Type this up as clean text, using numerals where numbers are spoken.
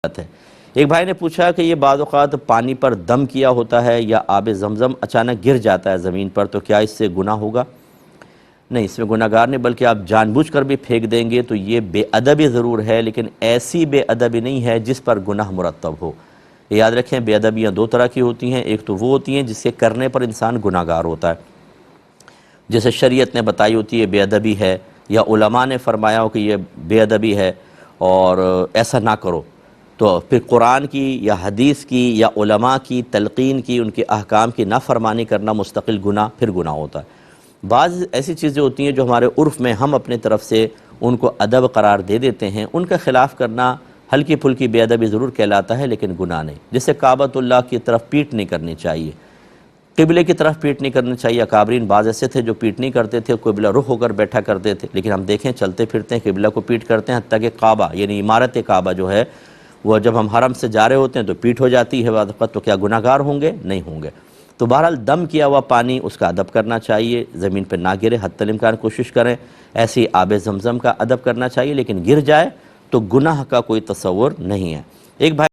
ہے۔ ایک بھائی نے پوچھا کہ یہ بعض اوقات پانی پر دم کیا ہوتا ہے یا آب زمزم اچانک گر جاتا ہے زمین پر، تو کیا اس سے گناہ ہوگا؟ نہیں، اس میں گناہگار نہیں، بلکہ آپ جان بوجھ کر بھی پھینک دیں گے تو یہ بے ادبی ضرور ہے، لیکن ایسی بے ادبی نہیں ہے جس پر گناہ مرتب ہو۔ یاد رکھیں، بے ادبیاں دو طرح کی ہوتی ہیں، ایک تو وہ ہوتی ہیں جس کے کرنے پر انسان گناہگار ہوتا ہے، جیسے شریعت نے بتائی ہوتی ہے بے ادبی ہے، یا علماء نے فرمایا ہو کہ یہ بے ادبی ہے اور ایسا نہ کرو، تو پھر قرآن کی یا حدیث کی یا علماء کی تلقین کی، ان کے احکام کی نافرمانی کرنا مستقل گناہ پھر گناہ ہوتا ہے۔ بعض ایسی چیزیں ہوتی ہیں جو ہمارے عرف میں ہم اپنے طرف سے ان کو ادب قرار دے دیتے ہیں، ان کا خلاف کرنا ہلکی پھلکی بے ادبی ضرور کہلاتا ہے لیکن گناہ نہیں۔ جیسے کعبۃ اللہ کی طرف پیٹ نہیں کرنی چاہیے، قبلے کی طرف پیٹ نہیں کرنی چاہیے۔ اکابرین بعض ایسے تھے جو پیٹ نہیں کرتے تھے، قبلہ رخ ہو کر بیٹھا کرتے تھے، لیکن ہم دیکھیں چلتے پھرتے ہیں قبلہ کو پیٹ کرتے ہیں، حتیٰ کہ کعبہ یعنی عمارت کعبہ جو ہے وہ جب ہم حرم سے جا رہے ہوتے ہیں تو پیٹ ہو جاتی ہے بعض وقت، تو کیا گناہگار ہوں گے؟ نہیں ہوں گے۔ تو بہرحال دم کیا ہوا پانی اس کا ادب کرنا چاہیے، زمین پہ نہ گرے، حتی الامکان کوشش کریں، ایسی آب زمزم کا ادب کرنا چاہیے، لیکن گر جائے تو گناہ کا کوئی تصور نہیں ہے۔ ایک بھائی